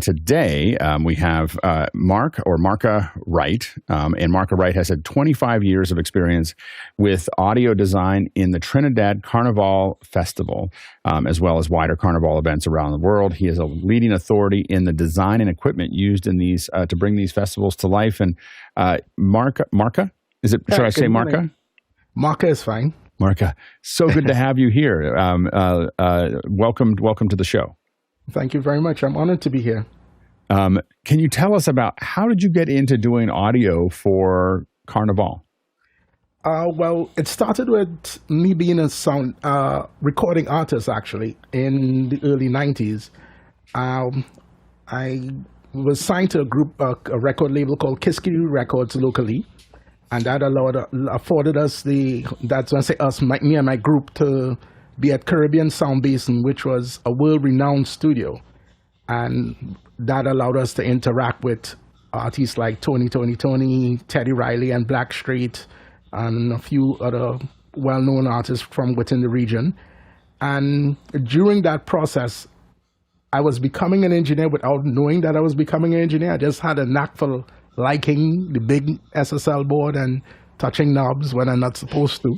Today, we have Marka Wright, and Marka Wright has had 25 years of experience with audio design in the Trinidad Carnival Festival, as well as wider Carnival events around the world. He is a leading authority in the design and equipment used in these to bring these festivals to life. And Marka, is it? Should I say Marka? Marka is fine. Marka, so good to have you here. Welcome to the show. Thank you very much. I'm honored to be here. Can you tell us about how did you get into doing audio for Carnival? Well, it started with me being a sound recording artist, actually, in the early 90s. I was signed to a record label called Kiski Records locally, and that afforded us me and my group, to be at Caribbean Sound Basin, which was a world-renowned studio. And that allowed us to interact with artists like Tony, Teddy Riley, and Blackstreet, and a few other well-known artists from within the region. And during that process, I was becoming an engineer without knowing that I was becoming an engineer. I just had a knack for liking the big SSL board and touching knobs when I'm not supposed to.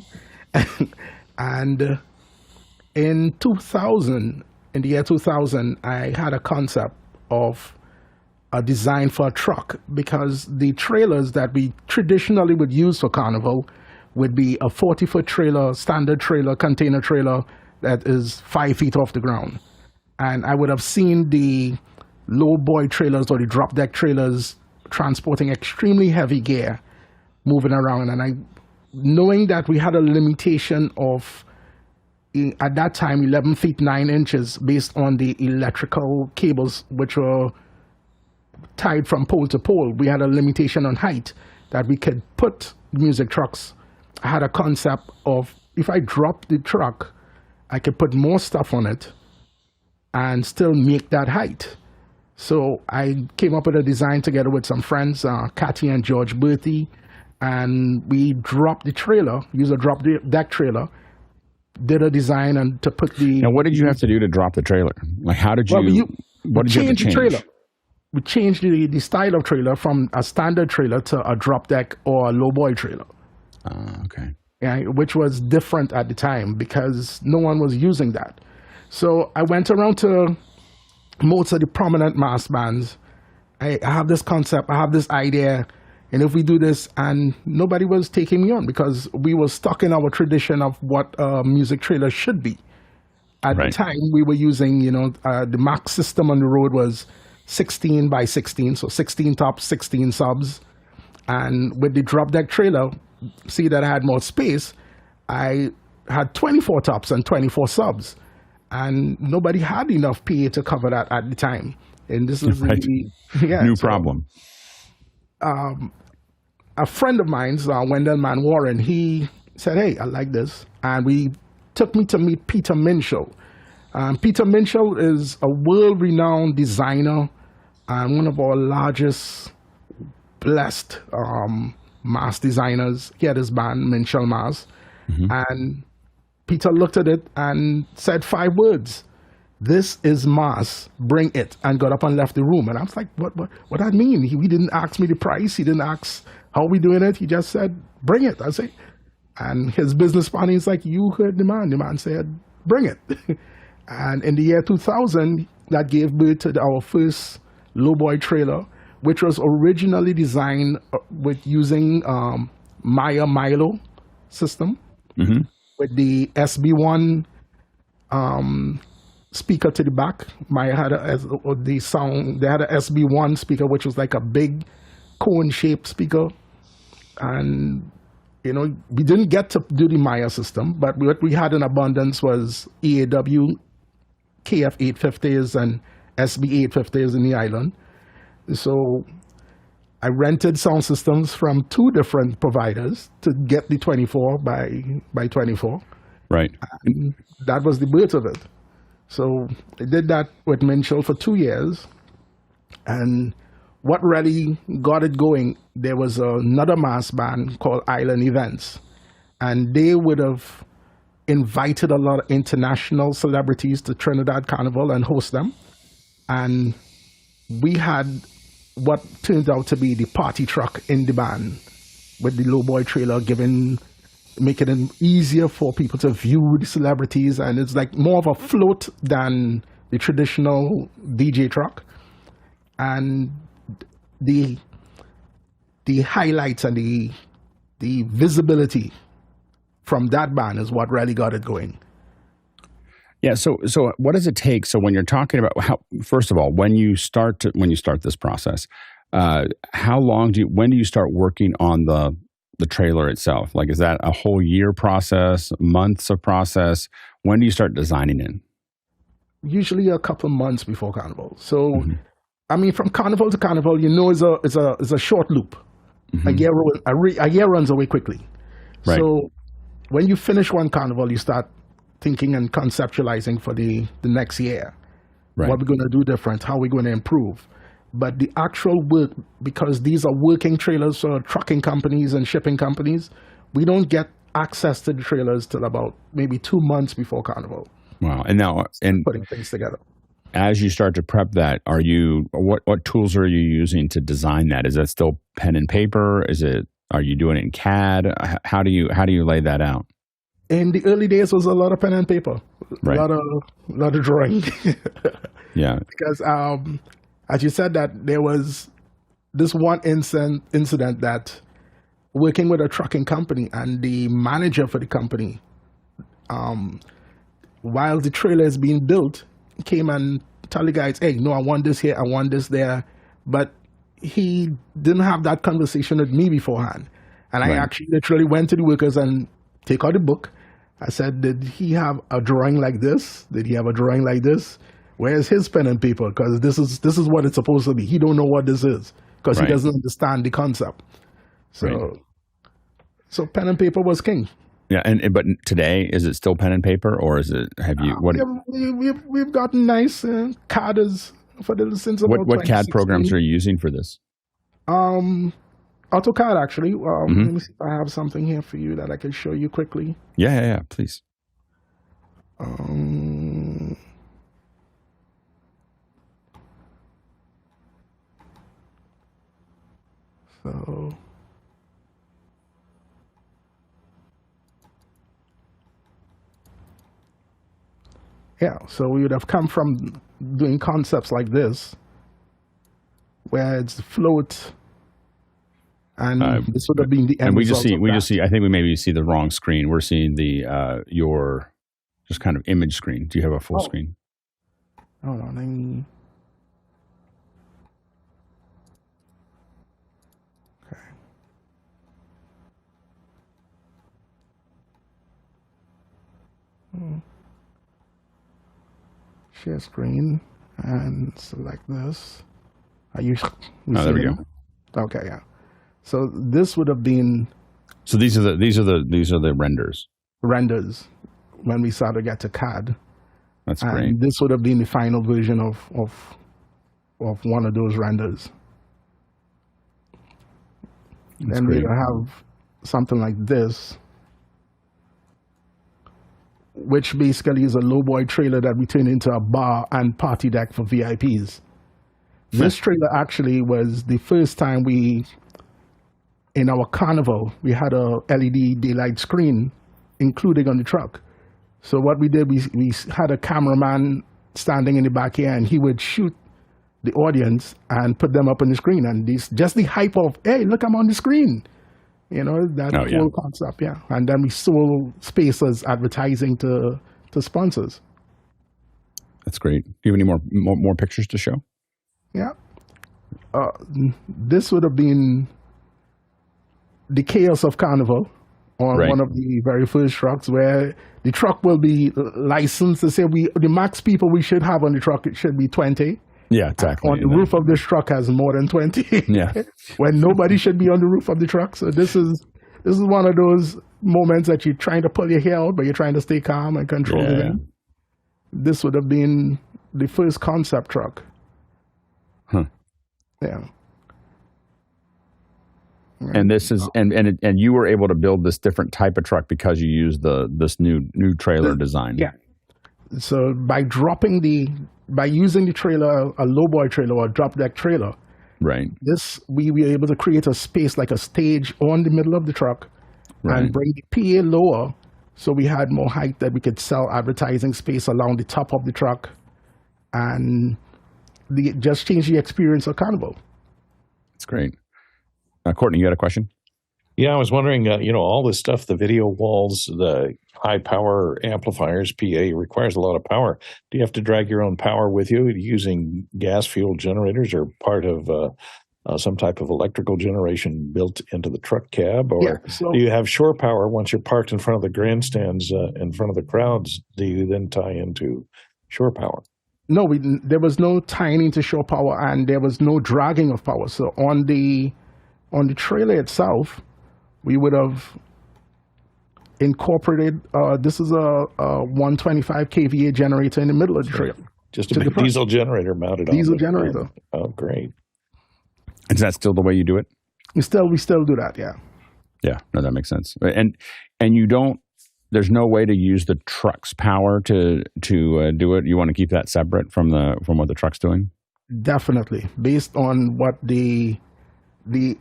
And in the year 2000, I had a concept of a design for a truck, because the trailers that we traditionally would use for Carnival would be a 40-foot trailer, standard trailer, container trailer that is 5 feet off the ground. And I would have seen the low boy trailers or the drop deck trailers transporting extremely heavy gear moving around. And knowing that we had a limitation of, at that time, 11 feet 9 inches based on the electrical cables which were tied from pole to pole. We had a limitation on height that we could put music trucks. I had a concept of, if I drop the truck, I could put more stuff on it and still make that height. So I came up with a design together with some friends, Kathy and George Bertie, and we dropped the trailer, used a drop deck trailer, did a design and to put the... Now, what did you have to do to drop the trailer? Like, how did you... what did you have to change? The trailer. We changed the style of trailer from a standard trailer to a drop deck or a low boy trailer. Okay. Yeah, which was different at the time because no one was using that. So I went around to most of the prominent mass bands. I have this concept, I have this idea, and if we do this, and nobody was taking me on because we were stuck in our tradition of what a music trailer should be. At the time, we were using, the max system on the road was 16 by 16, so 16 tops, 16 subs. And with the drop deck trailer, see that I had more space, I had 24 tops and 24 subs. And nobody had enough PA to cover that at the time. And this is new problem. A friend of mine, Wendell Man Warren, he said, "Hey, I like this." And we took me to meet Peter Minshall. Peter Minshall is a world-renowned designer and one of our largest blessed mass designers. He had his band, Minshall Mass. Mm-hmm. And Peter looked at it and said 5 words: "This is mass, bring it," and got up and left the room. And I was like, what that mean? He didn't ask me the price. He didn't ask how we doing it. He just said, "Bring it." I say, and his business partner is like, "You heard the man." The man said, "Bring it." And in the year 2000, that gave birth to our first lowboy trailer, which was originally designed with using Maya Milo system, mm-hmm. with the SB1 speaker to the back. Maya had they had a SB1 speaker, which was like a big cone-shaped speaker. And, we didn't get to do the Maya system, but what we had in abundance was EAW, KF 850s, and SB 850s in the island. So I rented sound systems from 2 different providers to get the 24 by 24. Right. And that was the birth of it. So I did that with Minshall for 2 years. And what really got it going, there was another mass band called Island Events. And they would have invited a lot of international celebrities to Trinidad Carnival and host them. And we had what turned out to be the party truck in the van with the lowboy trailer, making it easier for people to view the celebrities, and it's like more of a float than the traditional DJ truck. And the highlights and the visibility from that van is what really got it going. Yeah. So what does it take? So when you're talking about first of all, when you start this process, when do you start working on the trailer itself? Like, is that a whole year process, months of process? When do you start designing it? Usually a couple of months before Carnival. So, I mean, from Carnival to Carnival, is a short loop. A year runs away quickly. Right. So when you finish one Carnival, you start thinking and conceptualizing for the next year. Right. What we're going to do different, how we're going to improve. But the actual work, because these are working trailers for trucking companies and shipping companies, we don't get access to the trailers till about maybe 2 months before Carnival. Wow. And now, putting things together. As you start to prep that, what tools are you using to design that? Is that still pen and paper? Are you doing it in CAD? How do you lay that out? In the early days, it was a lot of pen and paper, right. a lot of drawing. Yeah. Because as you said, that there was this one incident that working with a trucking company, and the manager for the company, while the trailer is being built, came and tell the guys, hey, no, I want this here, I want this there. But he didn't have that conversation with me beforehand. And I actually literally went to the workers and take out the book. I said, did he have a drawing like this? Did he have a drawing like this? Where's his pen and paper? Because this is what it's supposed to be. He don't know what this is because he doesn't understand the concept. So pen and paper was king. Yeah, but today, is it still pen and paper, or is it? We've gotten nice CAD for the since about what CAD programs are you using for this? AutoCAD, actually. Let me see if I have something here for you that I can show you quickly. Yeah, please. So. Yeah, so we would have come from doing concepts like this, where it's float, and this would have been the end. And we just see. I think we maybe see the wrong screen. We're seeing the your just kind of image screen. Do you have a full screen? Hold on, let me. Okay. Share screen and select this. Are you? There we go. Okay, yeah. So this would have been. So these are the renders. Renders when we started to get to CAD. That's and great. This would have been the final version of one of those renders. Then we have something like this, which basically is a lowboy trailer that we turned into a bar and party deck for VIPs. This trailer actually was the first time in our Carnival, we had a LED daylight screen included on the truck. So what we did, we had a cameraman standing in the back here, and he would shoot the audience and put them up on the screen. And just the hype of, hey, look, I'm on the screen. You know, that whole concept, yeah. And then we sold space as advertising to sponsors. That's great. Do you have any more pictures to show? Yeah. This would have been the chaos of Carnival on one of the very first trucks, where the truck will be licensed to say the max people we should have on the truck, it should be 20. Yeah, exactly. On the roof of this truck has more than 20. Yeah. When nobody should be on the roof of the truck. So this is one of those moments that you're trying to pull your hair out, but you're trying to stay calm and control the wind. This would have been the first concept truck. Huh. Yeah. And this is and you were able to build this different type of truck because you used this new trailer design. Yeah. So by dropping by using the trailer, a lowboy trailer or a drop deck trailer, Right. we were able to create a space like a stage on the middle of the truck and bring the PA lower, so we had more height that we could sell advertising space along the top of the truck, and just change the experience of Carnival. That's great. Courtney, you had a question? Yeah, I was wondering, all this stuff, the video walls, the high power amplifiers, PA requires a lot of power. Do you have to drag your own power with you using gas fuel generators or part of some type of electrical generation built into the truck cab? Or do you have shore power once you're parked in front of the grandstands, in front of the crowds? Do you then tie into shore power? No, there was no tying into shore power, and there was no dragging of power. So on the trailer itself, we would have incorporated, this is a 125 kVA generator in the middle of the trailer. Just a big diesel generator mounted on diesel generator. Oh, great. Is that still the way you do it? We still do that, yeah. Yeah, no, that makes sense. And you don't, there's no way to use the truck's power to do it. You want to keep that separate from what the truck's doing? Definitely, based on what the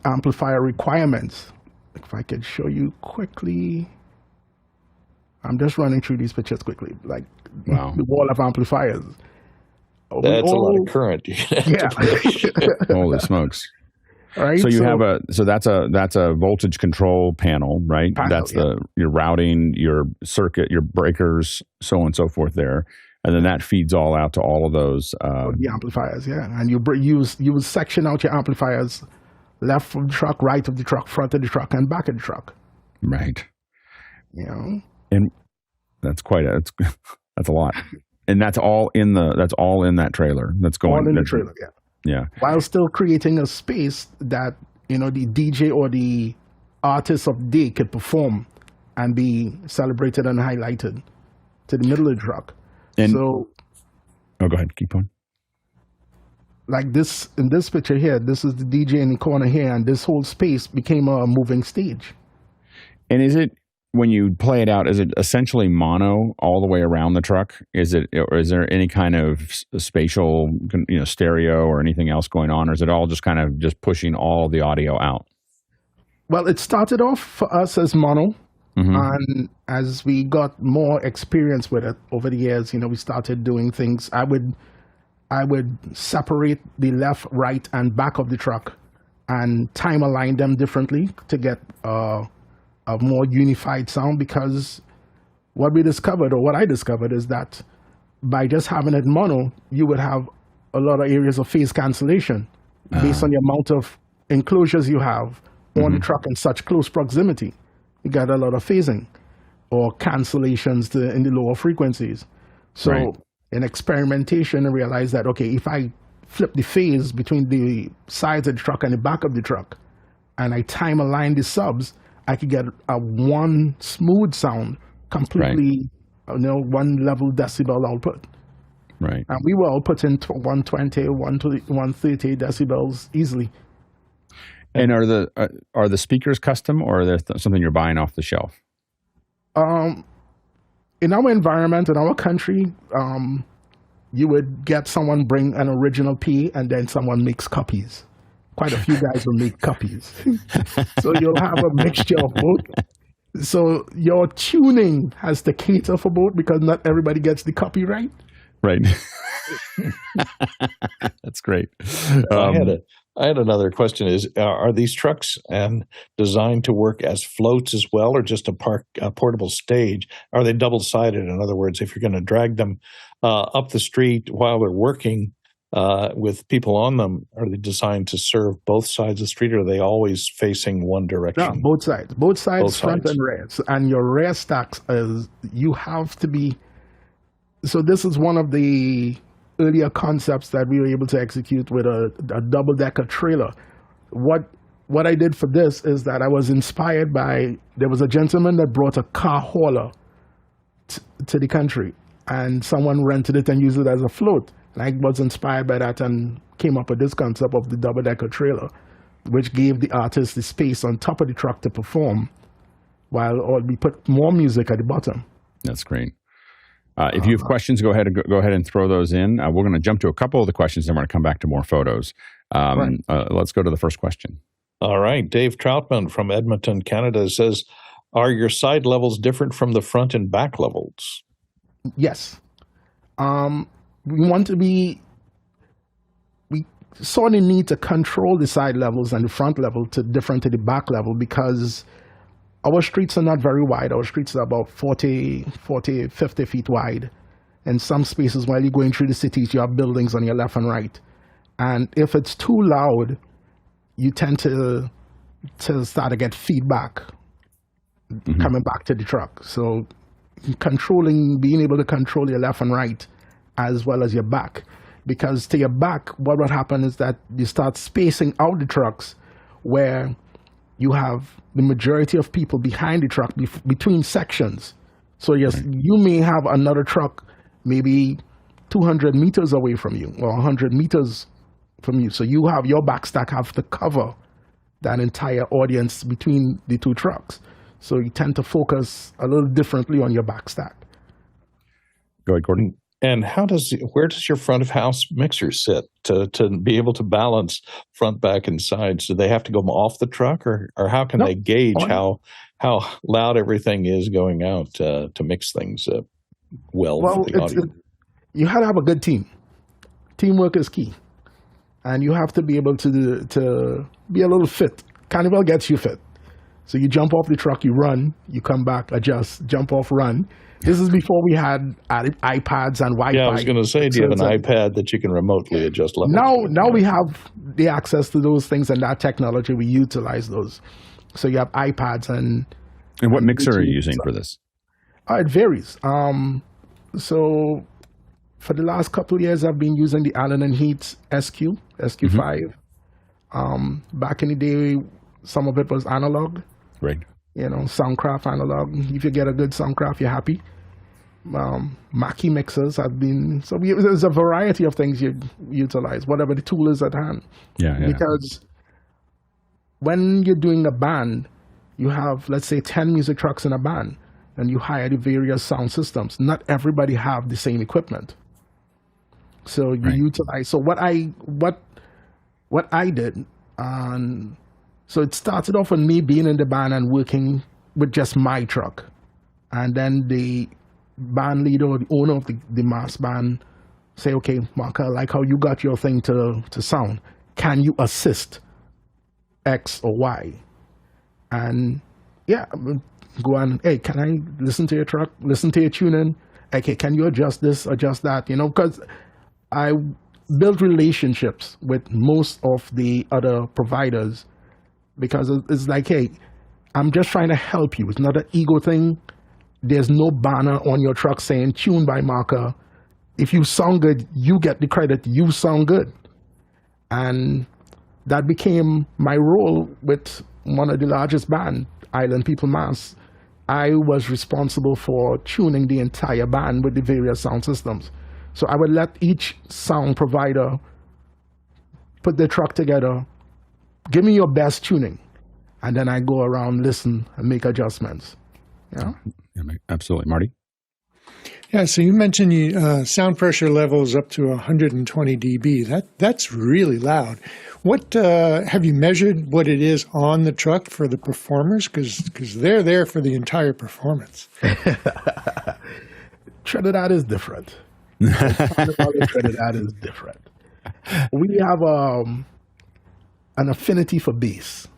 amplifier requirements. If I could show you quickly, I'm just running through these pictures quickly, like the wall of amplifiers. That's a lot of current. Yeah. Holy smokes! All right, so you have that's a voltage control panel, right? That's your routing, your circuit, your breakers, so on and so forth there, and then that feeds all out to all of those the amplifiers, yeah. And you would section out your amplifiers. Left of the truck, right of the truck, front of the truck, and back of the truck. Right. And that's that's a lot. And that's all in that trailer. That's going all in the trailer, yeah. Yeah. While still creating a space that, the DJ or the artist of the day could perform and be celebrated and highlighted to the middle of the truck. And go ahead, keep on. Like this, in this picture here, this is the DJ in the corner here, and this whole space became a moving stage. And is it, when you play it out, is it essentially mono all the way around the truck? Or is there any kind of spatial, stereo or anything else going on? Or is it all just kind of just pushing all the audio out? Well, it started off for us as mono. Mm-hmm. And as we got more experience with it over the years, we started doing things. I would separate the left, right, and back of the truck and time align them differently to get a more unified sound, because what we discovered, or what I discovered, is that by just having it mono, you would have a lot of areas of phase cancellation based on the amount of enclosures you have on the truck in such close proximity. You got a lot of phasing or cancellations in the lower frequencies. So in experimentation, I realized that, okay, if I flip the phase between the sides of the truck and the back of the truck, and I time align the subs, I could get a one smooth sound, completely, one level decibel output. Right. And we were outputting 120, 130 decibels easily. And are the speakers custom, or are there something you're buying off the shelf? In our environment, in our country, you would get someone bring an original P, and then someone makes copies. Quite a few guys will make copies. So you'll have a mixture of both. So your tuning has to cater for both, because not everybody gets the copyright. Right. That's great. I had another question. Are these trucks designed to work as floats as well, or just a portable stage? Are they double-sided? In other words, if you're going to drag them up the street while they're working with people on them, are they designed to serve both sides of the street, or are they always facing one direction? No, both sides. Both sides, front and rear. And your rear stacks, you have to be... So this is one of the earlier concepts that we were able to execute with a double-decker trailer. What I did for this is that I was inspired by, there was a gentleman that brought a car hauler to the country, and someone rented it and used it as a float. And I was inspired by that and came up with this concept of the double-decker trailer, which gave the artist the space on top of the truck to perform, while we put more music at the bottom. That's great. If you have questions, go ahead and throw those in. We're going to jump to a couple of the questions, and we're going to come back to more photos. Right. Let's go to the first question. All right. Dave Troutman from Edmonton, Canada says, are your side levels different from the front and back levels? Yes. We sort of need to control the side levels and the front level to different to the back level, because our streets are not very wide. Our streets are about 40, 50 feet wide. In some spaces, while you're going through the cities, you have buildings on your left and right. And if it's too loud, you tend to start to get feedback coming back to the truck. So being able to control your left and right as well as your back. Because to your back, what would happen is that you start spacing out the trucks where you have the majority of people behind the truck between sections. So yes, you may have another truck maybe 200 meters away from you or 100 meters from you. So you have your back stack have to cover that entire audience between the two trucks. So you tend to focus a little differently on your back stack. Go ahead, Gordon. And where does your front of house mixer sit to be able to balance front, back, and sides? Do they have to go off the truck, or how can they gauge how loud everything is going out to mix things well for the audio? You have to have a good team. Teamwork is key, and you have to be able to be a little fit. Carnival gets you fit. So you jump off the truck, you run, you come back, adjust, jump off, run. This is before we had iPads and Wi-Fi. Yeah, I was going to say, do you have an iPad that you can remotely adjust levels? Now we have the access to those things and that technology. We utilize those. So you have iPads and what mixer are you using for this? It varies. So for the last couple of years, I've been using the Allen & Heath SQ5. Back in the day, some of it was analog. Right. Soundcraft analog. If you get a good Soundcraft, you're happy. Mackie mixers have been, there's a variety of things you utilize, whatever the tool is at hand. Yeah. Because when you're doing a band, you have, let's say, 10 music trucks in a band, and you hire the various sound systems. Not everybody have the same equipment. So you utilize, so what I did, so it started off with me being in the band and working with just my truck. And then the band leader or the owner of the mass band say, okay, Mark, I like how you got your thing to sound. Can you assist X or Y? And yeah, go on, hey, can I listen to your truck, listen to your tuning? Okay, can you adjust this, adjust that? Because I built relationships with most of the other providers, because it's like, hey, I'm just trying to help you. It's not an ego thing. There's no banner on your truck saying tuned by Marker. If you sound good, you get the credit. You sound good. And that became my role with one of the largest band, Island People Mass. I was responsible for tuning the entire band with the various sound systems. So I would let each sound provider put their truck together, give me your best tuning, and then I go around, listen, and make adjustments. Yeah, absolutely. Marty? Yeah, so you mentioned sound pressure levels up to 120 dB. That's really loud. What have you measured what it is on the truck for the performers? Because they're there for the entire performance. Trinidad is different. Trinidad is different. We have an affinity for bass.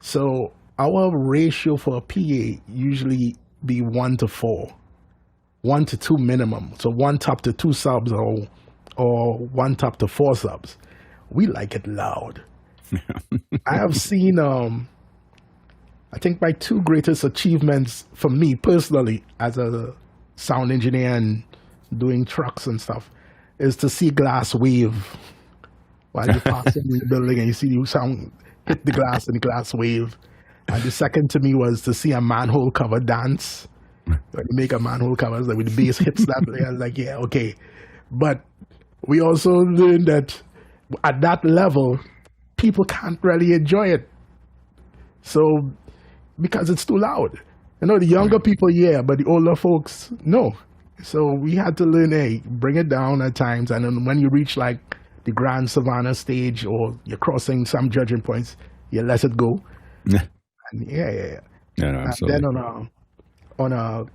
So our ratio for a PA usually be 1 to 4. 1 to 2 minimum. So 1 top to 2 subs or 1 top to 4 subs. We like it loud. I have seen, I think my 2 greatest achievements for me personally as a sound engineer and doing trucks and stuff is to see glass wave while you're passing in the building and you see you sound hit the glass and the glass wave. And the second to me was to see a manhole cover dance. When you make a manhole cover, like with the bass hits that, I was like, yeah, okay. But we also learned that at that level, people can't really enjoy it. So, because it's too loud. The younger people, yeah, but the older folks, no. So we had to learn, hey, bring it down at times. And then when you reach like the Grand Savannah stage or you're crossing some judging points, you let it go. Yeah. And yeah. No, absolutely. And then on a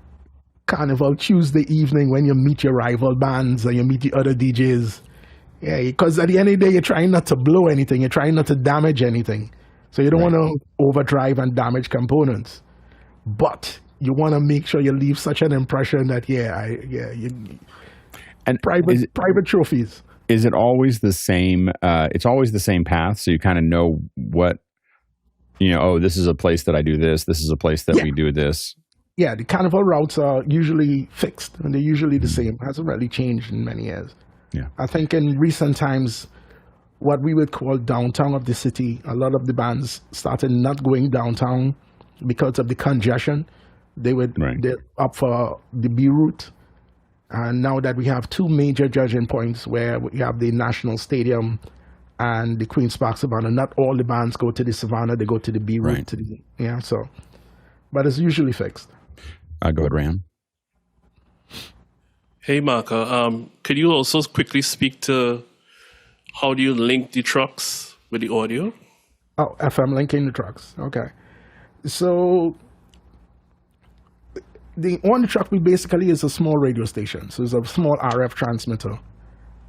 Carnival Tuesday evening when you meet your rival bands and you meet the other DJs, yeah, because at the end of the day, you're trying not to blow anything. You're trying not to damage anything. So you don't want to overdrive and damage components. But you want to make sure you leave such an impression that, and private trophies. Is it always the same? It's always the same path. So you kind of know what, oh, this is a place that I do this. This is a place that we do this. Yeah, the Carnival routes are usually fixed and they're usually the same. It hasn't really changed in many years. Yeah. I think in recent times, what we would call downtown of the city, a lot of the bands started not going downtown because of the congestion. They're up for the B route. And now that we have two major judging points where we have the National Stadium and the Queen's Park Savannah, not all the bands go to the Savannah, they go to the B route. Right. But it's usually fixed. Go ahead, Ram. Hey, Marka. Could you also quickly speak to how do you link the trucks with the audio? Oh, FM linking the trucks. Okay. So on the truck, we basically is a small radio station. So it's a small RF transmitter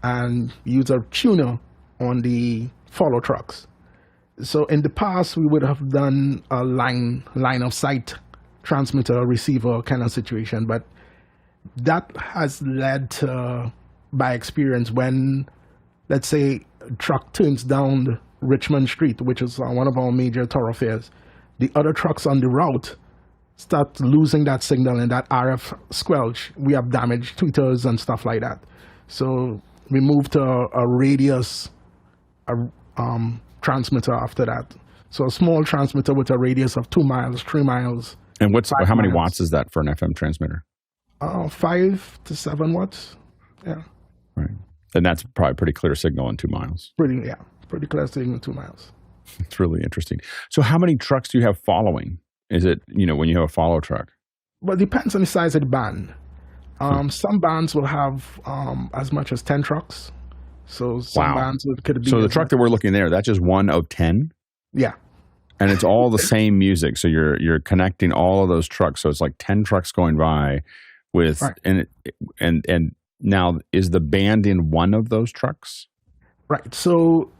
and use a tuner on the follow trucks. So in the past, we would have done a line of sight transmitter, receiver kind of situation, but that has led to, by experience, when, let's say, a truck turns down Richmond Street, which is one of our major thoroughfares, the other trucks on the route start losing that signal and that RF squelch. We have damaged tweeters and stuff like that. So we moved to a radius transmitter after that. So a small transmitter with a radius of 2 miles, 3 miles. And how many watts is that for an FM transmitter? 5 to 7 watts. Yeah. Right. And that's probably pretty clear signal in 2 miles. Pretty clear signal in 2 miles. It's really interesting. So how many trucks do you have following? Is it, when you have a follow truck? Well, it depends on the size of the band. Some bands will have as much as 10 trucks. So some bands could be. So the truck that we're looking there, that's just one of 10? Yeah. And it's all the same music. So you're connecting all of those trucks. So it's like 10 trucks going by with, and now is the band in one of those trucks? Right. So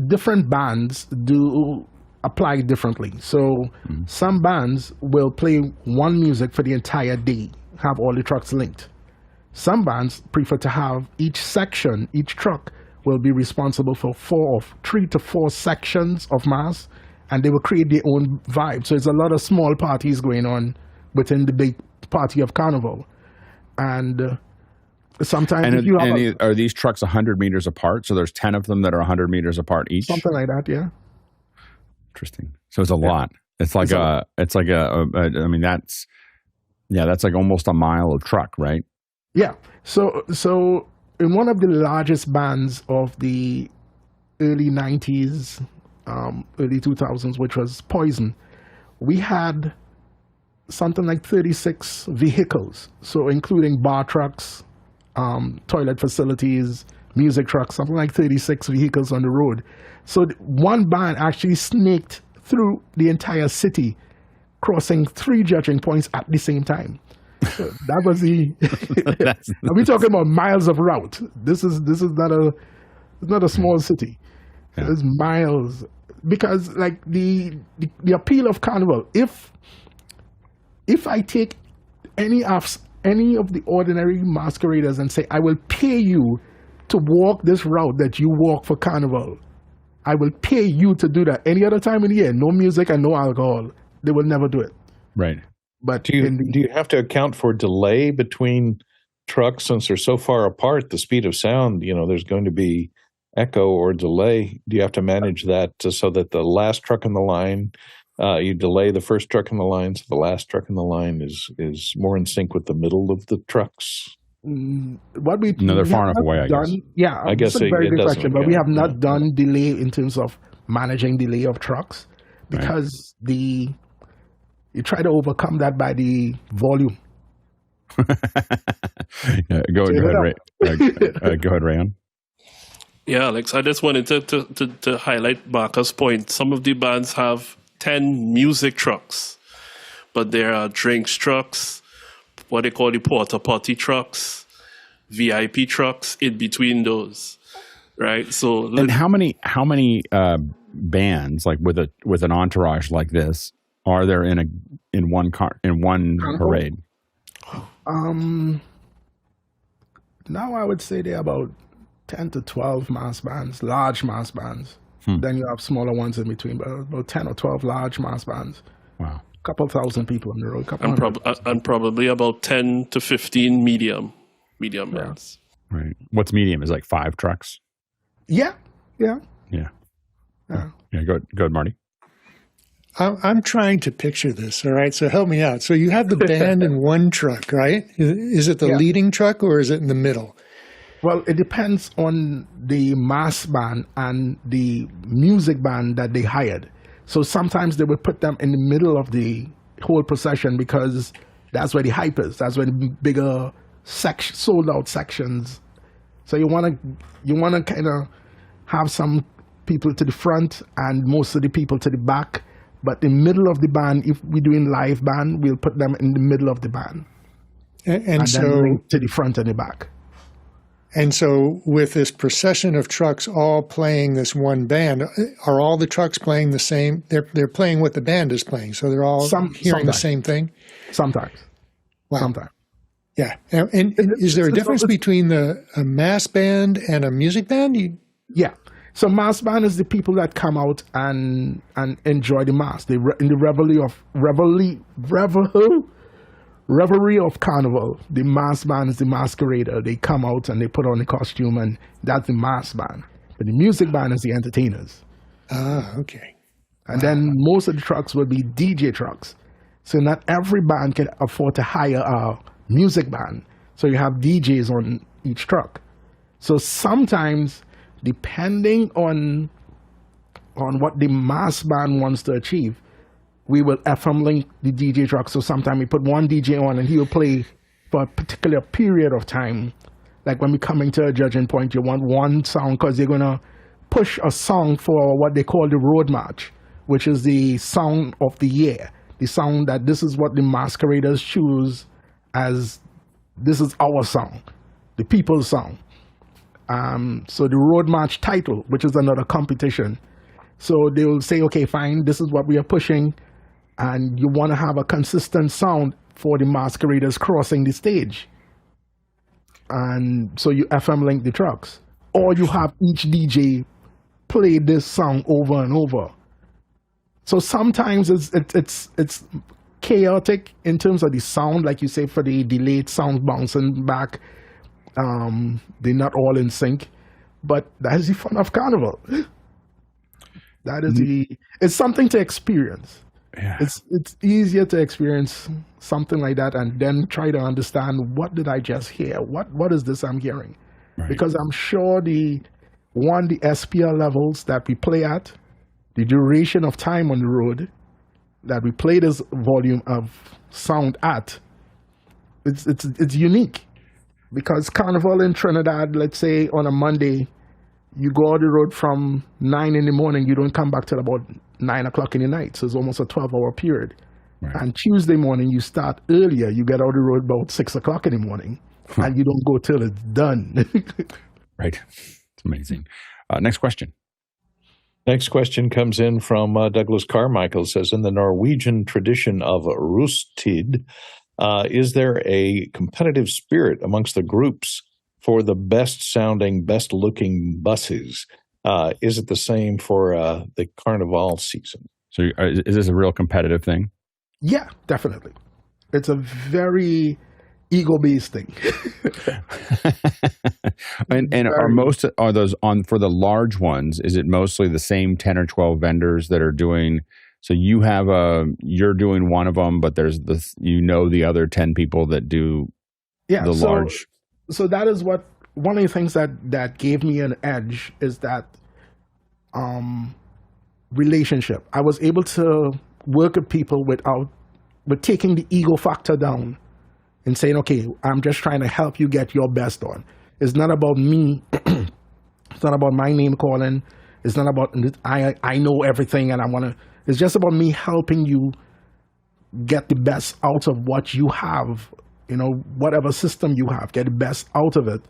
different bands do apply differently. So some bands will play one music for the entire day, have all the trucks linked. Some bands prefer to have each truck will be responsible for 3 to 4 sections of mass, and they will create their own vibe. So it's a lot of small parties going on within the big party of Carnival. And sometimes are these trucks 100 meters apart? So there's 10 of them that are 100 meters apart each? Something like that, yeah. Interesting. So it's a lot. It's like that's like almost a mile of truck, right? Yeah. So in one of the largest bands of the early 90s, early 2000s, which was Poison, we had something like 36 vehicles. So including bar trucks, toilet facilities, music trucks, something like 36 vehicles on the road. So one band actually snaked through the entire city, crossing 3 judging points at the same time. So that was are we talking about miles of route? This is not a small city. Yeah. It's miles, because like the appeal of Carnival. If I take any of the ordinary masqueraders and say, I will pay you to walk this route that you walk for Carnival, I will pay you to do that. Any other time in the year, no music and no alcohol, they will never do it. Right. But do you have to account for delay between trucks since they're so far apart? The speed of sound, there's going to be echo or delay. Do you have to manage that so that the last truck in the line, you delay the first truck in the line, so the last truck in the line is more in sync with the middle of the trucks? They're far enough away, I guess. Yeah, I guess that's a very good question, but we have not Yeah. done delay in terms of managing delay of trucks, because you try to overcome that by the volume. Go ahead, Ray. Go ahead, Rayon. Yeah, Alex, I just wanted to highlight Marcus' point. Some of the bands have 10 music trucks, but there are drinks trucks, what they call the porta potty trucks, VIP trucks in between those, right? So, And how many bands, like with an entourage like this, are there in one parade? Now I would say there are about 10 to 12 mass bands, large mass bands. Then you have smaller ones in between, but about 10 or 12 large mass bands. Wow. A couple thousand people on the road. and probably about 10 to 15 medium bands. Right. What's medium? Is like 5 trucks? Yeah. Yeah. Go ahead, Marty. I'm trying to picture this. All right. So help me out. So you have the band in one truck, right? Is it the leading truck or is it in the middle? Well, it depends on the mass band and the music band that they hired. So sometimes they would put them in the middle of the whole procession because that's where the hype is. That's where the bigger sold out sections. So you want to kind of have some people to the front and most of the people to the back. But the middle of the band, if we're doing live band, we'll put them in the middle of the band. And so then link to the front and the back. And so with this procession of trucks all playing this one band, are all the trucks playing the same? They're playing what the band is playing. So they're all hearing the same thing? Sometimes. Wow. Sometimes. Yeah. And is there a difference between a mass band and a music band? Yeah. So mass band is the people that come out and enjoy the mass. They in the revelry of Carnival. The mass band is the masquerader. They come out and they put on the costume, and that's the mass band. But the music band is the entertainers. Ah, okay. And then most of the trucks will be DJ trucks. So not every band can afford to hire a music band. So you have DJs on each truck. So sometimes, depending on what the mass band wants to achieve, we will FM link the DJ truck. So sometimes we put one DJ on and he will play for a particular period of time. Like when we're coming to a judging point, you want one song because they're going to push a song for what they call the road march, which is the song of the year. The song that this is what the masqueraders choose as this is our song, the people's song. So the road march title, which is another competition. So they will say, okay, fine, this is what we are pushing. And you want to have a consistent sound for the masqueraders crossing the stage. And so you FM link the trucks. Or you have each DJ play this song over and over. So sometimes it's chaotic in terms of the sound, like you say, for the delayed sound bouncing back. They're not all in sync, but that is the fun of Carnival. That is it's something to experience. Yeah. It's easier to experience something like that and then try to understand, what did I just hear? What is this I'm hearing? Right. Because I'm sure the SPL levels that we play at, the duration of time on the road that we play this volume of sound at, it's unique. Because Carnival in Trinidad, let's say on a Monday, you go on the road from 9 in the morning, you don't come back till about 9 o'clock in the night. So it's almost a 12-hour period. Right. And Tuesday morning, you start earlier. You get out the road about 6 o'clock in the morning, and you don't go till it's done. Right. It's amazing. Next question. Next question comes in from Douglas Carmichael. Says, in the Norwegian tradition of russetid, is there a competitive spirit amongst the groups for the best sounding, best looking buses? Is it the same for the Carnival season? So is this a real competitive thing? Yeah, definitely. It's a very ego-based thing. and are those on for the large ones? Is it mostly the same 10 or 12 vendors that are doing? So you're doing one of them, but there's the other 10 people that do large. So that is one of the things that gave me an edge is that relationship. I was able to work with people with taking the ego factor down. and saying, okay, I'm just trying to help you get your best on. It's not about me. It's not about my name calling. It's not about I know everything and I want to. It's just about me helping you get the best out of what you have, whatever system you have, get the best out of it,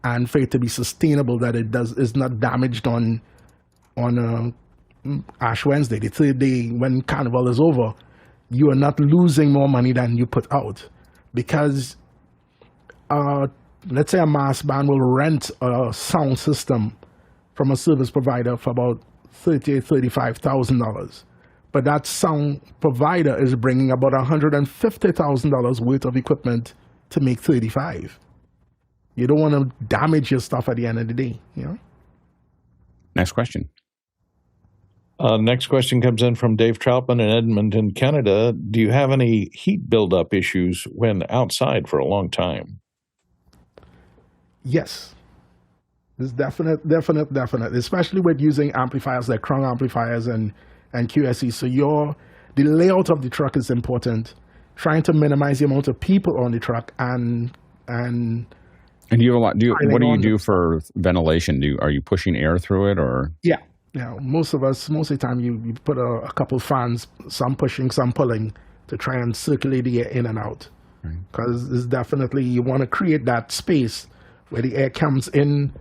and for it to be sustainable, that is not damaged on Ash Wednesday, the third day when Carnival is over. You are not losing more money than you put out, because let's say a mass band will rent a sound system from a service provider for about $35,000. But that sound provider is bringing about $150,000 worth of equipment to make 35. You don't want to damage your stuff at the end of the day. Next question. Next question comes in from Dave Troutman in Edmonton, Canada. Do you have any heat buildup issues when outside for a long time? Yes. It's definite, especially with using amplifiers like Krung amplifiers and QSE. So the layout of the truck is important. Trying to minimize the amount of people on the truck and do you have a lot? What do you do for ventilation? Are you pushing air through it, or? Yeah. Most of the time you put a couple fans, some pushing, some pulling, to try and circulate the air in and out. Because it's definitely, you want to create that space where the air comes in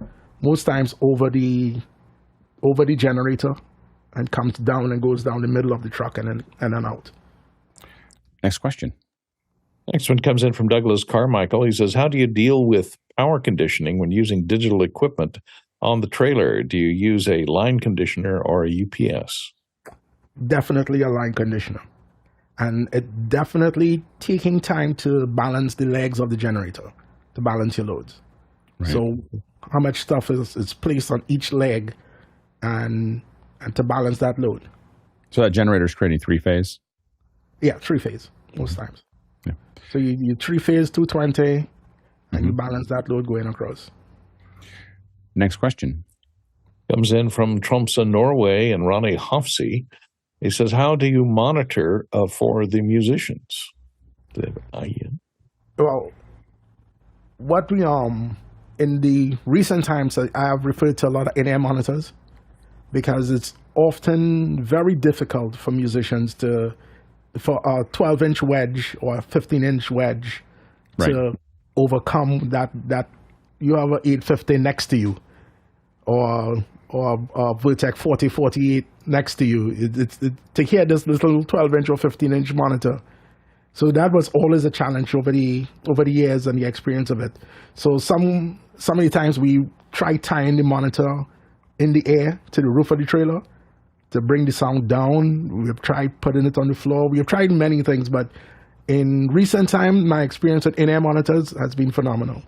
most times over the generator and comes down and goes down the middle of the truck and then out. Next question. Next one comes in from Douglas Carmichael. He says, how do you deal with power conditioning when using digital equipment on the trailer? Do you use a line conditioner or a UPS? Definitely a line conditioner. And it definitely taking time to balance the legs of the generator, to balance your loads. Right. So how much stuff is placed on each leg and to balance that load. So that generator is creating three-phase? Yeah, three-phase most times. Yeah. So you three-phase 220 and you balance that load going across. Next question. Comes in from Tromsø, Norway, and Ronnie Hofsey. He says, how do you monitor for the musicians? Well, what we in the recent times, I have referred to a lot of in-ear monitors, because it's often very difficult for musicians for a 12-inch wedge or a 15-inch wedge to overcome that you have an 850 next to you or a Vertex 4048 next to you. To hear this little 12-inch or 15-inch monitor. So that was always a challenge over the years and the experience of it. So some of the times we try tying the monitor in the air to the roof of the trailer to bring the sound down. We have tried putting it on the floor. We have tried many things, but in recent time, my experience with in-air monitors has been phenomenal.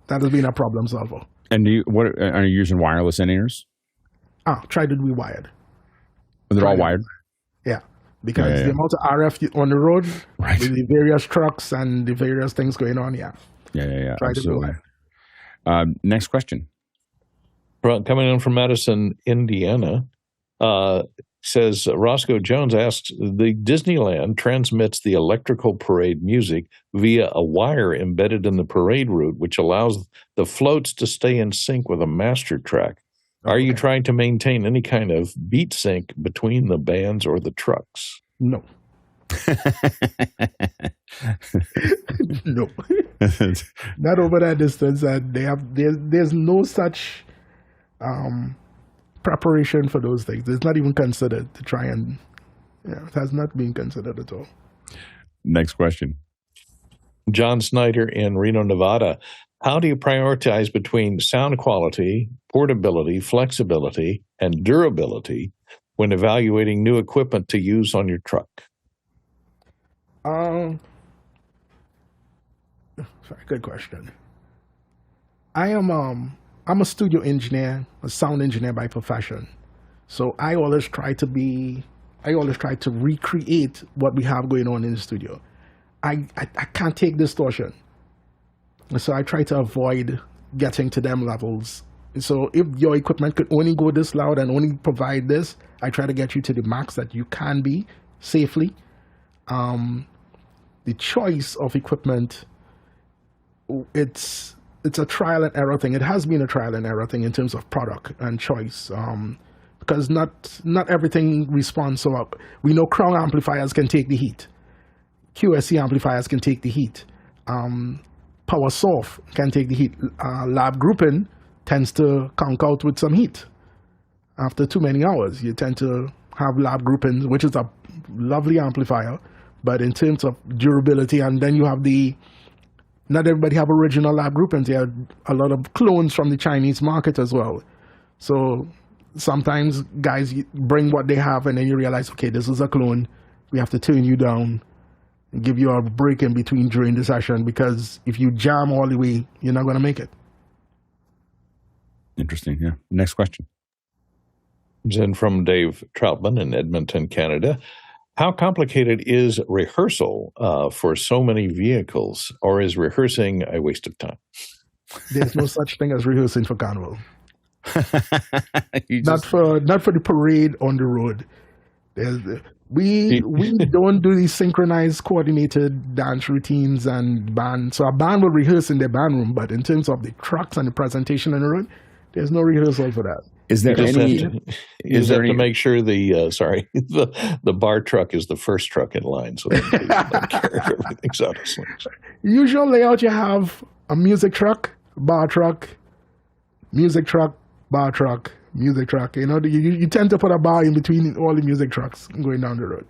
That has been a problem solver. And what are you using wireless in-ears? Tried to be wired. They're all wired? Yeah. Because the amount of RF on the road, with the various trucks and the various things going on, Yeah. Try to be wired. Next question. Coming in from Madison, Indiana, says Roscoe Jones asks, the Disneyland transmits the electrical parade music via a wire embedded in the parade route, which allows the floats to stay in sync with a master track. Are you trying to maintain any kind of beat sync between the bands or the trucks? No. No. Not over that distance. There's no such preparation for those things. It's not even considered to try and, it has not been considered at all. Next question. John Snyder in Reno, Nevada. How do you prioritize between sound quality, portability, flexibility, and durability when evaluating new equipment to use on your truck? Sorry, good question. I'm a studio engineer, a sound engineer by profession. So I always try to recreate what we have going on in the studio. I can't take distortion. So I try to avoid getting to them levels. So if your equipment could only go this loud and only provide this, I try to get you to the max that you can be safely. The choice of equipment it's a trial and error thing. It has been a trial and error thing in terms of product and choice, because not everything responds. So we know Crown amplifiers can take the heat, QSC amplifiers can take the heat, Power Soft can take the heat. Lab grouping tends to conk out with some heat. After too many hours, you tend to have lab grouping, which is a lovely amplifier, but in terms of durability, and then you have not everybody have original lab groupings. There are a lot of clones from the Chinese market as well. So sometimes guys bring what they have and then you realize, okay, this is a clone. We have to turn you down and give you a break in between during the session, because if you jam all the way, you're not going to make it. Interesting. Yeah. Next question. Comes in from Dave Troutman in Edmonton, Canada. How complicated is rehearsal for so many vehicles, or is rehearsing a waste of time? There's no such thing as rehearsing for Carnival. Not for the parade on the road. We don't do these synchronized, coordinated dance routines and band. So a band will rehearse in their band room, but in terms of the trucks and the presentation on the road, there's no rehearsal for that. Is there any? Is there to make sure the bar truck is the first truck in line, so that everything's out of sync. Usual layout, you have a music truck, bar truck, music truck, bar truck, music truck. You tend to put a bar in between all the music trucks going down the road.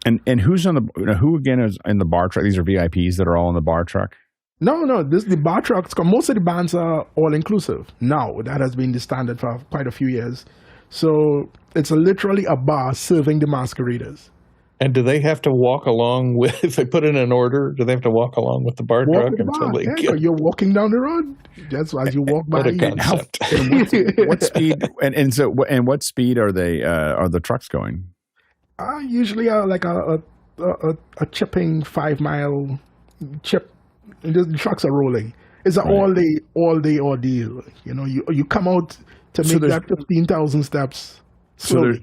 And who's on who again is in the bar truck? These are VIPs that are all in the bar truck. No. The bar trucks. Most of the bands are all inclusive now. That has been the standard for quite a few years. So it's literally a bar serving the masqueraders. And do they have to walk along with? If they put in an order, do they have to walk along with the bar truck until they get? You're walking down the road. That's as you walk by. What a concept. What speed? And what speed are they? Are the trucks going? Usually like a chipping 5 mile chip. The trucks are rolling. It's an all day ordeal. You come out to make that 15,000 steps slowly.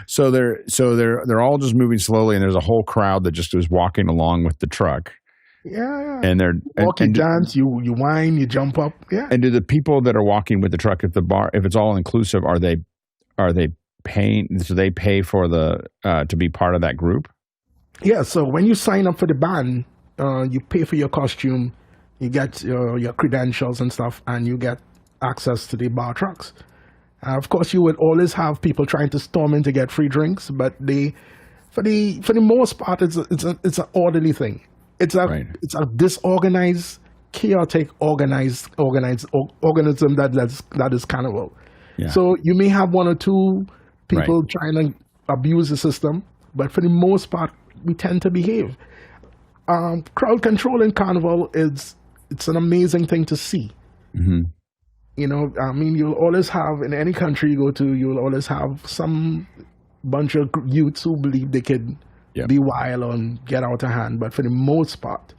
So they're all just moving slowly, and there's a whole crowd that just is walking along with the truck. Yeah. And they're dance. You whine. You jump up. Yeah. And do the people that are walking with the truck at the bar, if it's all inclusive, are they paying? Do they pay for to be part of that group? Yeah. So when you sign up for the band, you pay for your costume, you get your credentials and stuff, and you get access to the bar trucks. Of course, you would always have people trying to storm in to get free drinks, but for the most part, it's an orderly thing. It's a disorganized, chaotic, organized organism that is Carnival. Yeah. So you may have one or two people trying to abuse the system, but for the most part, we tend to behave. Crowd control in Carnival it's an amazing thing to see. Mm-hmm. You'll always have, in any country you go to, you'll always have some bunch of youths who believe they could be wild and get out of hand. But for the most part,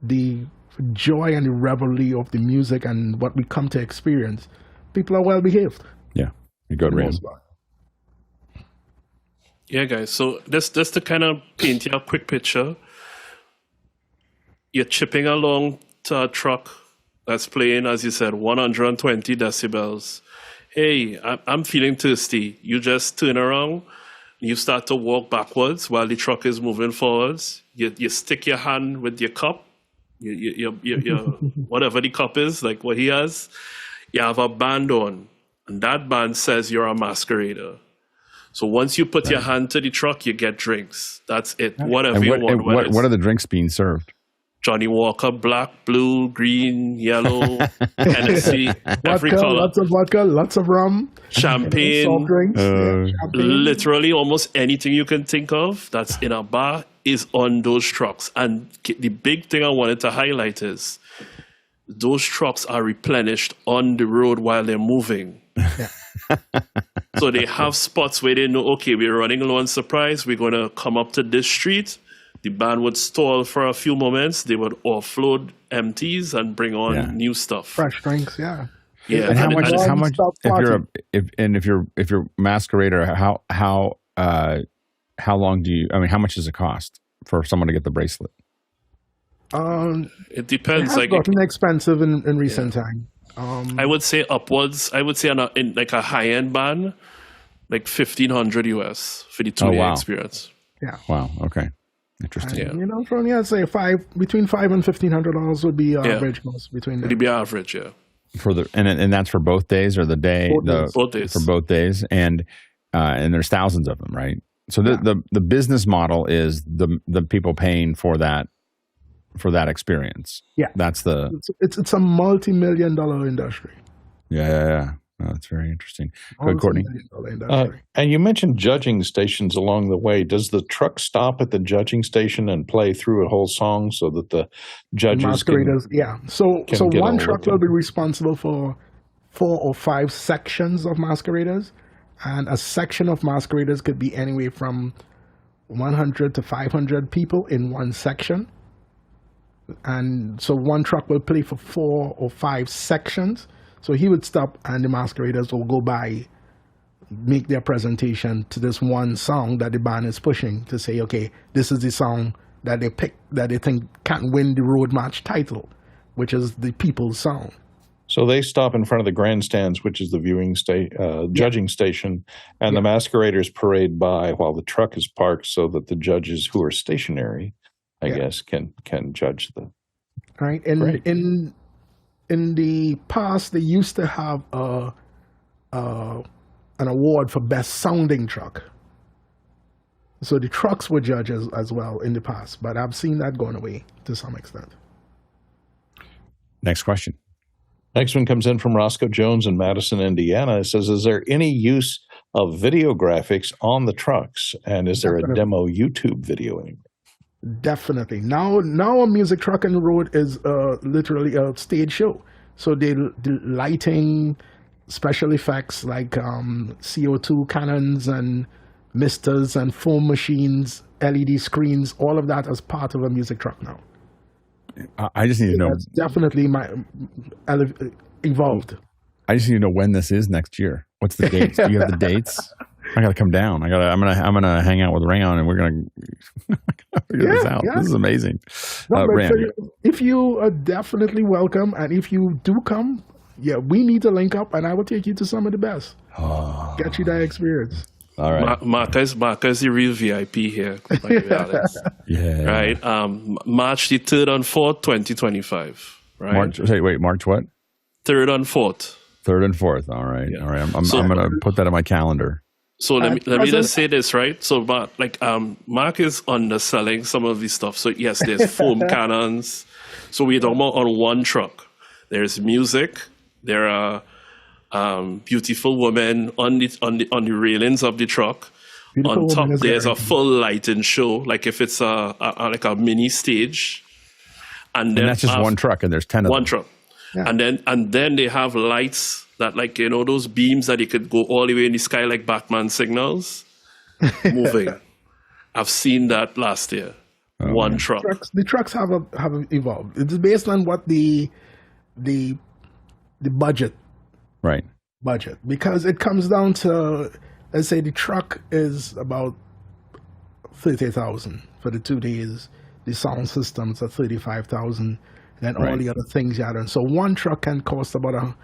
the joy and the revelry of the music and what we come to experience, people are well behaved. Yeah, you go to Yeah, guys. So just to kind of paint you a quick picture. You're chipping along to a truck that's playing, as you said, 120 decibels. Hey, I'm feeling thirsty. You just turn around, you start to walk backwards while the truck is moving forwards. You stick your hand with your cup, your whatever the cup is, like what he has. You have a band on, and that band says you're a masquerader. So once you put your hand to the truck, you get drinks. That's it. Whatever you want. What are the drinks being served? Johnny Walker, black, blue, green, yellow, Hennessy, every color. Lots of vodka, lots of rum, champagne, soft drinks, champagne. Literally almost anything you can think of that's in a bar is on those trucks. And the big thing I wanted to highlight is those trucks are replenished on the road while they're moving. So they have spots where they know, okay, we're running low on surprise. We're going to come up to this street. The band would stall for a few moments. They would offload empties and bring on new stuff, fresh drinks. Yeah. And how much? If you're masquerader, how long do you? I mean, how much does it cost for someone to get the bracelet? It It depends. has Like gotten expensive in recent time. I would say upwards. I would say in like a high end band, like $1,500 for the 2-day wow. experience. Yeah. Wow. Okay. Interesting. Yeah. You know, from I'd say between $500 and $1,500 would be average cost between them. It'd be average, yeah. For the and that's for both days or the day Both days. for both days and there's thousands of them, right? So the business model is the people paying for that experience. Yeah. That's the it's a multi-million-dollar industry. yeah. Oh, that's very interesting. Good, Courtney. Multi-million-dollar industry. And you mentioned judging stations along the way. Does the truck stop at the judging station and play through a whole song so that the judges Masqueraders, So can get one all truck of them? will be responsible for 4 or 5 sections of masqueraders, and a section of masqueraders could be anywhere from 100 to 500 people in one section. And so one truck will play for 4 or 5 sections. So he would stop, and the masqueraders will go by, make their presentation to this one song that the band is pushing to say, okay, this is the song that they pick that they think can win the road match title, which is the people's song. So they stop in front of the grandstands, which is the judging station, and the masqueraders parade by while the truck is parked so that the judges who are stationary, I guess, can judge the. Right. And in the past, they used to have an award for best sounding truck. So the trucks were judges as well in the past, but I've seen that going away to some extent. Next question. Next one comes in from Roscoe Jones in Madison, Indiana. It says, is there any use of video graphics on the trucks? And is there a demo YouTube video anywhere? Definitely. Now a music truck on the road is literally a stage show. So the lighting, special effects like CO2 cannons and misters and foam machines, LED screens, all of that as part of a music truck now. I just need to know. That's definitely evolved. I just need to know when this is next year. What's the dates? Do you have the dates? I got to come down. I'm gonna hang out with Rayon, and we're gonna figure this out. This is amazing. Ram, if you are definitely welcome, and if you do come, we need to link up, and I will take you to some of the best. Get you that experience. All right, Marcus is the real VIP here. By the way, Alex. Yeah. Right. March the 3rd and 4th, 2025. Right. March what? 3rd and 4th. 3rd and 4th. All right. Yeah. All right. I'm gonna put that on my calendar. So let me just say this, right? So Mark is underselling some of this stuff. So yes, there's foam cannons. So we're talking about on one truck. There's music. There are beautiful women on the railings of the truck. Beautiful on top, there's a very full lighting show, like if it's like a mini stage. And that's just one truck, and there's 10 of them. One truck. Yeah. And then they have lights that, like, you know, those beams that you could go all the way in the sky like Batman signals moving. I've seen that last year. One truck. The trucks have evolved. It's based on what the budget. Right. Budget. Because it comes down to, let's say the truck is about $30,000 for the 2 days. The sound systems are $35,000. And all the other things you add on. So one truck can cost about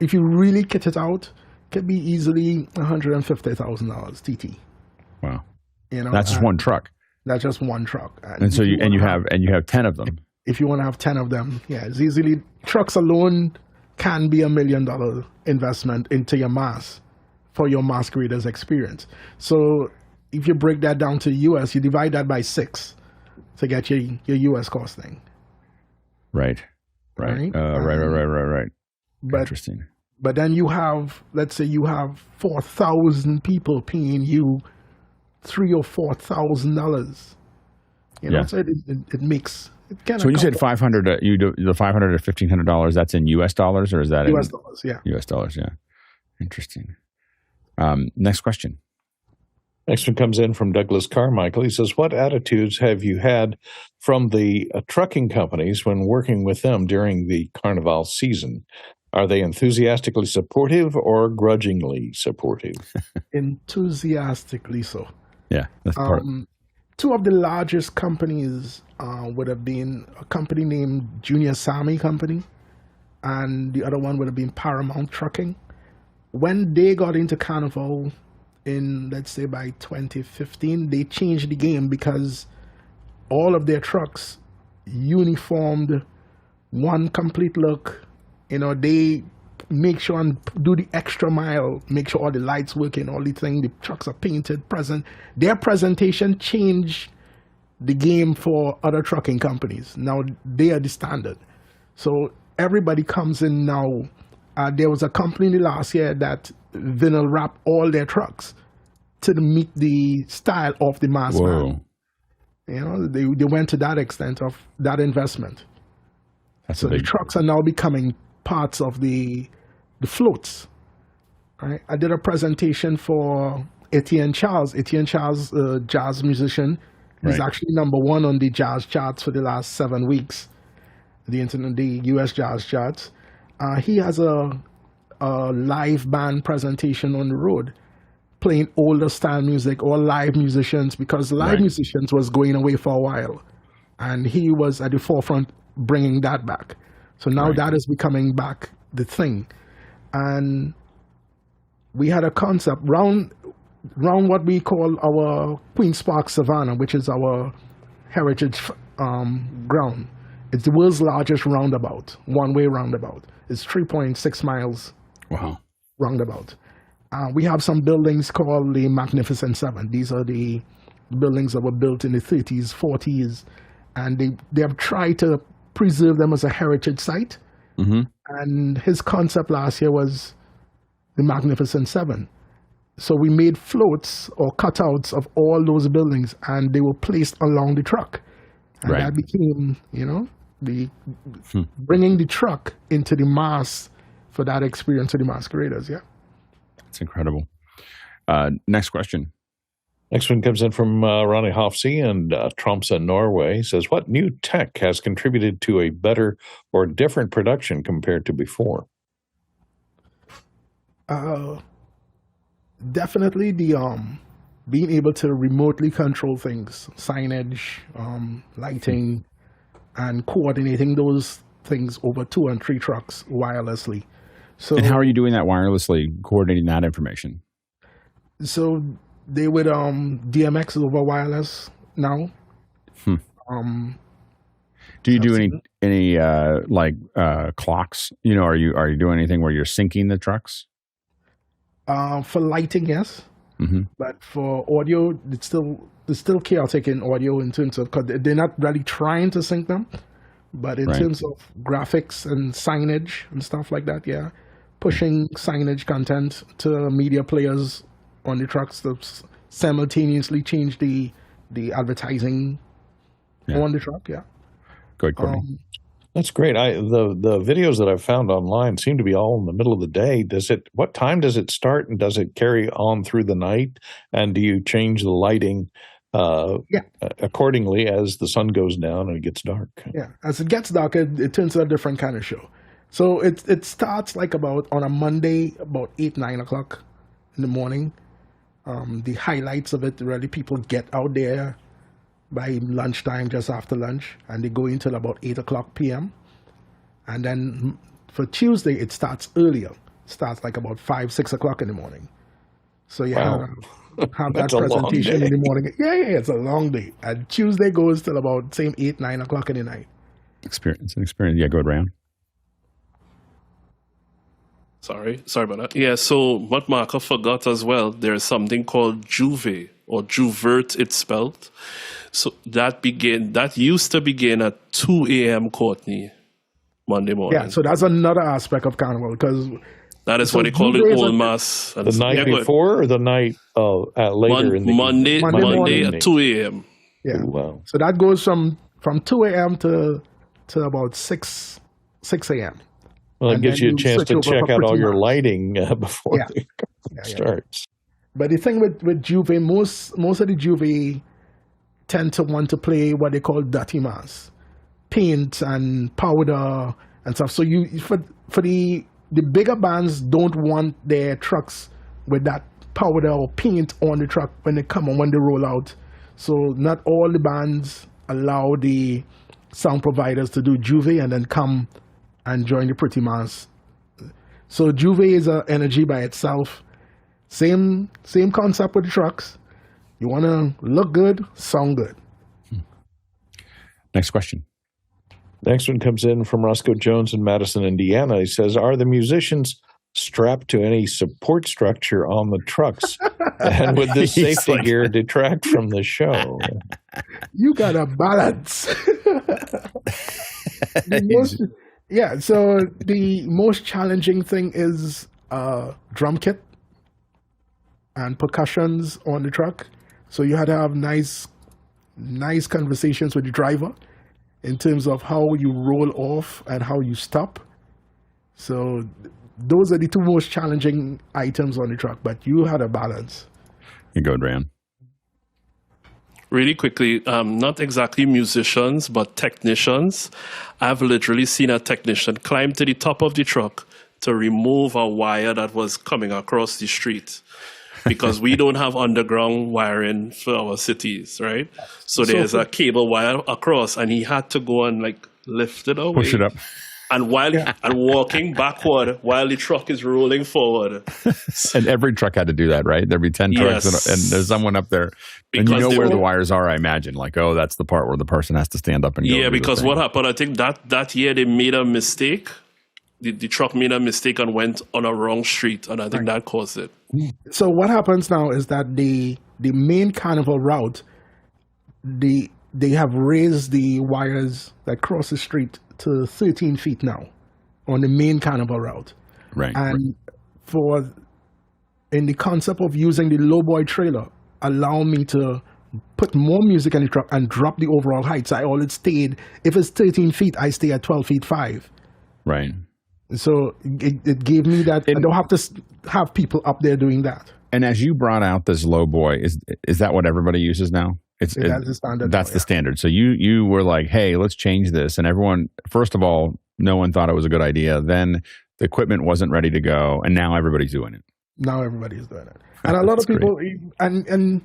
if you really kit it out, could be easily $150,000 TT. Wow. You know, that's just one truck. That's just one truck. And so you have 10 of them. If you want to have 10 of them, it's easily trucks alone can be $1 million investment into your mass for your masqueraders experience. So if you break that down to US, you divide that by 6 to get your US costing. Right. But, interesting. But then you have, let's say you have 4,000 people paying you $3,000 or $4,000. You know, so it makes it kind of. So when you said 500, you do the $500 to $1,500. That's in US dollars, or is that US dollars? Yeah. US dollars. Yeah. Interesting. Next question. Next one comes in from Douglas Carmichael. He says, what attitudes have you had from the trucking companies when working with them during the Carnival season? Are they enthusiastically supportive or grudgingly supportive? Enthusiastically so. Yeah, that's part. two of the largest companies would have been a company named Junior Sammy Company, and the other one would have been Paramount Trucking. When they got into Carnival in, let's say, by 2015, they changed the game because all of their trucks uniformed, one complete look. They make sure and do the extra mile, make sure all the lights working, all the things, the trucks are painted, present. Their presentation changed the game for other trucking companies. Now they are the standard. So everybody comes in now. There was a company last year that vinyl wrapped all their trucks to meet the style of the mass man. They went to that extent of that investment. So the trucks are now becoming parts of the floats. Right? I did a presentation for Etienne Charles. Etienne Charles, a jazz musician, is actually number one on the jazz charts for the last 7 weeks, the U.S. jazz charts. He has a live band presentation on the road, playing older style music, or live musicians, because live musicians was going away for a while, and he was at the forefront bringing that back. So now that is becoming back the thing. And we had a concept round what we call our Queen's Park Savannah, which is our heritage ground. It's the world's largest roundabout, one-way roundabout. It's 3.6 miles roundabout. We have some buildings called the Magnificent Seven. These are the buildings that were built in the 30s, 40s, and they have tried to preserve them as a heritage site. Mm-hmm. And his concept last year was the Magnificent Seven. So we made floats or cutouts of all those buildings, and they were placed along the truck. And that became, the bringing the truck into the mass for that experience of the masqueraders. Yeah. That's incredible. Next question. Next one comes in from Ronnie Hofsey in Tromsø, Norway. Says, what new tech has contributed to a better or different production compared to before? Definitely the being able to remotely control things, signage, lighting, and coordinating those things over 2 and 3 trucks wirelessly. So, and how are you doing that wirelessly, coordinating that information? So they would DMX over wireless now. Do you do any clocks? Are you doing anything where you're syncing the trucks? For lighting, yes. Mm-hmm. But for audio, it's still chaotic in audio in terms of, because they're not really trying to sync them. But in terms of graphics and signage and stuff like that, pushing signage content to media players on the trucks to simultaneously change the advertising on the truck. Good, Courtney. That's great. The videos that I've found online seem to be all in the middle of the day. What time does it start, and does it carry on through the night? And do you change the lighting accordingly as the sun goes down and it gets dark? Yeah, as it gets dark, it turns out a different kind of show. So it starts on a Monday about 8, 9 o'clock in the morning. The highlights of it, really, people get out there by lunchtime, just after lunch, and they go until about 8 o'clock p.m. And then for Tuesday, it starts earlier. It starts about 5, 6 o'clock in the morning. So you have that presentation in the morning. Yeah, it's a long day. And Tuesday goes till about same 8, 9 o'clock in the night. Experience. Yeah, go around. Sorry about that. Yeah, so what Marco forgot as well, there's something called Juve, or Juvert it's spelled. So that used to begin at 2 a.m. Courtney, Monday morning. Yeah, so that's another aspect of Carnival, because that is what they call it, Old Mass. The night before or the night later in the Monday at 2 a.m. Yeah. Ooh, wow. So that goes from 2 a.m. to about 6 a.m. Well, it gives you a chance to check out all your lighting before it starts. But the thing with Juve, most of the Juve tend to want to play what they call dirty mass, paint and powder and stuff. So for the bigger bands don't want their trucks with that powder or paint on the truck when they come and when they roll out. So not all the bands allow the sound providers to do Juve and then come and join the pretty mass. So Juve is an energy by itself. Same concept with the trucks. You want to look good, sound good. Next question. Next one comes in from Roscoe Jones in Madison, Indiana. He says, are the musicians strapped to any support structure on the trucks? And would this safety gear detract from the show? You got a balance. So the most challenging thing is drum kit and percussions on the truck. So you had to have nice conversations with the driver in terms of how you roll off and how you stop. So those are the two most challenging items on the truck, but you had a balance. You go, Dran. Really quickly, not exactly musicians, but technicians. I've literally seen a technician climb to the top of the truck to remove a wire that was coming across the street, because we don't have underground wiring for our cities, right? So there's a cable wire across, and he had to go and lift it away. Push it up. And and walking backward while the truck is rolling forward. And every truck had to do that, right? There'd be 10 trucks, and there's someone up there. And you know where the wires are, I imagine. That's the part where the person has to stand up and go. Yeah, because what happened, I think that year they made a mistake. The truck made a mistake and went on a wrong street, and I think that caused it. So what happens now is that the main Carnival route, they have raised the wires that cross the street to 13 feet now on the main Carnival route. Right. And in the concept of using the lowboy trailer, allow me to put more music in the truck and drop the overall height. So I always stayed, if it's 13 feet, I stay at 12 feet 5. Right. So it gave me that. I don't have to have people up there doing that. And as you brought out this low boy, is that what everybody uses now? That's the standard. That's the standard. So you were like, hey, let's change this. And everyone, first of all, no one thought it was a good idea. Then the equipment wasn't ready to go. And now everybody's doing it. Now everybody's doing it. And a lot of people, and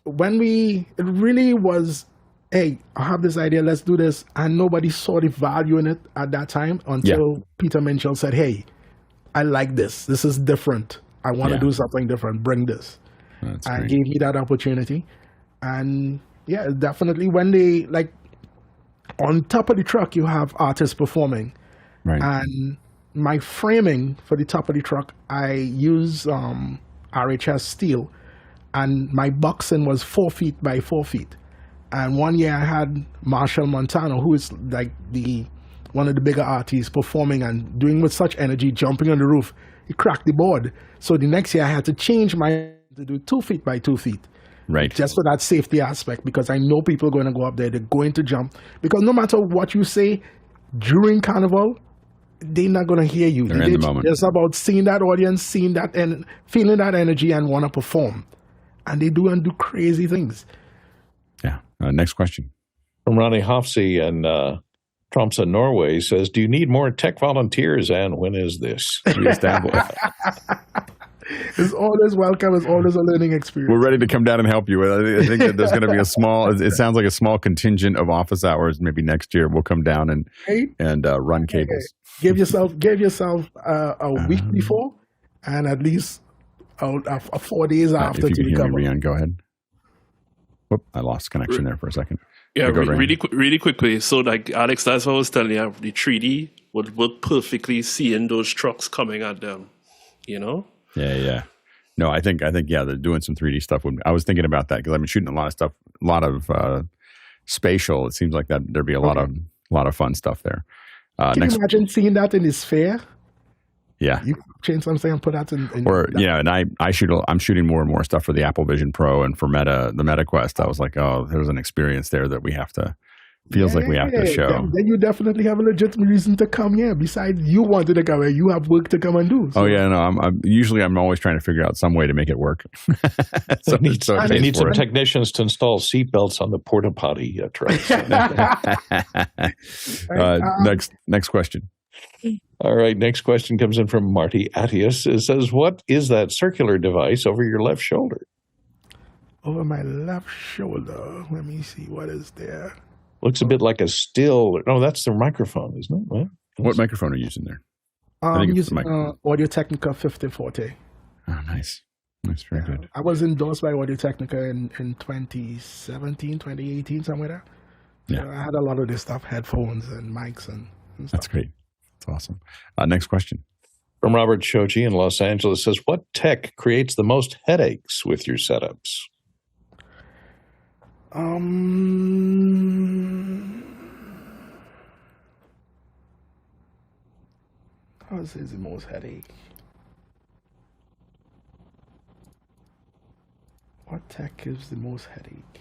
when it really was, hey, I have this idea, let's do this. And nobody saw the value in it at that time until Peter Minchell said, hey, I like this. This is different. I want to do something different. Bring this. And gave me that opportunity. And definitely when they, on top of the truck, you have artists performing. Right. And my framing for the top of the truck, I use RHS steel. And my boxing was 4 feet by 4 feet. And one year I had Marshall Montano, who is one of the bigger artists, performing and doing with such energy, jumping on the roof. He cracked the board. So the next year I had to change to do 2 feet by 2 feet. Right. Just for that safety aspect, because I know people are going to go up there, they're going to jump. Because no matter what you say during Carnival, they're not going to hear you. They're in the moment. It's about seeing that audience, seeing that and feeling that energy and want to perform. And they do crazy things. Yeah. Next question. From Ronnie Hofsey in Tromsø, Norway, says, do you need more tech volunteers, and when is this? It's always welcome. It's always a learning experience. We're ready to come down and help you. I think that there's going to be it sounds like a small contingent of office hours. Maybe next year we'll come down and run cables. Give yourself a week before, and at least 4 days after if you to can hear recover. me, Rian, go ahead. Whoop, I lost connection there for a second. Yeah, really quickly. So, Alex, that's what I was telling you. The 3D would work perfectly seeing those trucks coming at them. Yeah. No, I think they're doing some 3D stuff. I was thinking about that because I've been shooting a lot of stuff, a lot of spatial. It seems like that there'd be a lot of fun stuff there. Can you imagine seeing that in the sphere? Yeah. You change something and put that in and I'm shooting more and more stuff for the Apple Vision Pro and for the Meta Quest. I was like, oh, there's an experience there that we have to show. Then you definitely have a legitimate reason to come here. Besides you wanted to come here, you have work to come and do. So. Oh yeah, no. I'm always trying to figure out some way to make it work. They need some technicians to install seatbelts on the porta potty trucks. Next question. All right, next question comes in from Marty Attius. It says, what is that circular device over your left shoulder? over my left shoulder. Let me see what is there. Looks a bit like a still. No, that's the microphone, isn't it? What microphone are you using there? I'm it's the using Audio-Technica 5040. Oh, nice. That's very good. I was endorsed by Audio-Technica in 2017, 2018, somewhere there. Yeah. So I had a lot of this stuff, headphones and mics and stuff. That's great. That's awesome. Next question. From Robert Shoji in Los Angeles says, what tech creates the most headaches with your setups? How is the most headache? What tech gives the most headache?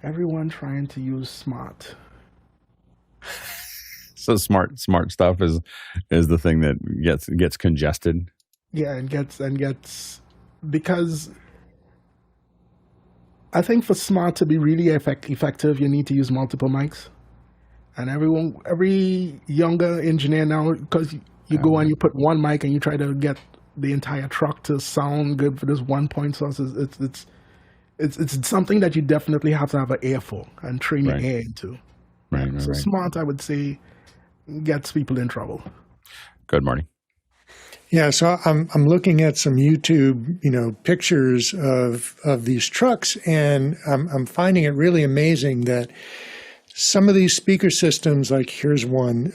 Everyone trying to use smart. So smart stuff is the thing that gets congested. Yeah, and gets because I think for smart to be really effective, you need to use multiple mics. And every younger engineer now, because you go and you put one mic and you try to get the entire truck to sound good for this one point source, it's something that you definitely have to have an ear for and train your ear into. Right. So smart, I would say, gets people in trouble. Good, Marty. Yeah, so I'm looking at some YouTube, pictures of these trucks, and I'm finding it really amazing that some of these speaker systems, like here's one,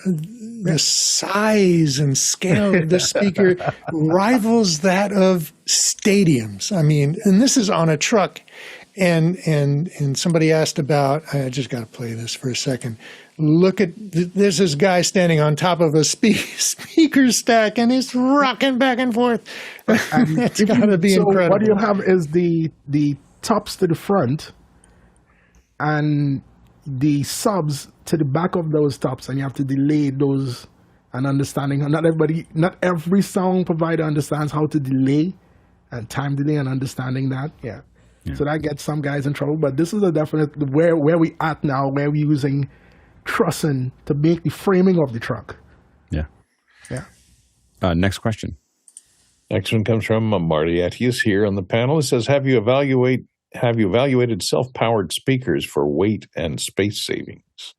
the size and scale of the speaker rivals that of stadiums. I mean, and this is on a truck. And somebody asked about, I just got to play this for a second. Look at, there's this guy standing on top of a speaker stack and he's rocking back and forth. That's got to be incredible. What you have is the tops to the front and the subs to the back of those tops, and you have to delay those and understanding. Not every sound provider understands how to delay and time delay and understanding that. Yeah. So that gets some guys in trouble. But this is a definite where we at now, where we're using trussing to make the framing of the truck. Yeah. Yeah. Next question. Next one comes from Marty Atius here on the panel. It says, have you evaluated self-powered speakers for weight and space savings?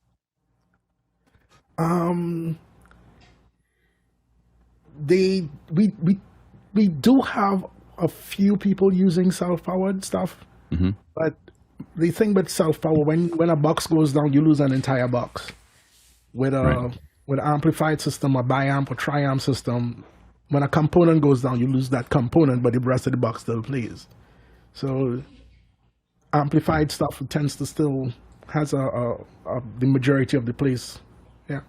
We do have a few people using self-powered stuff, but the thing with self-power, when a box goes down, you lose an entire box. With an amplified system, a biamp or triamp system, when a component goes down, you lose that component, but the rest of the box still plays. So amplified stuff tends to still has the majority of the place. Yeah.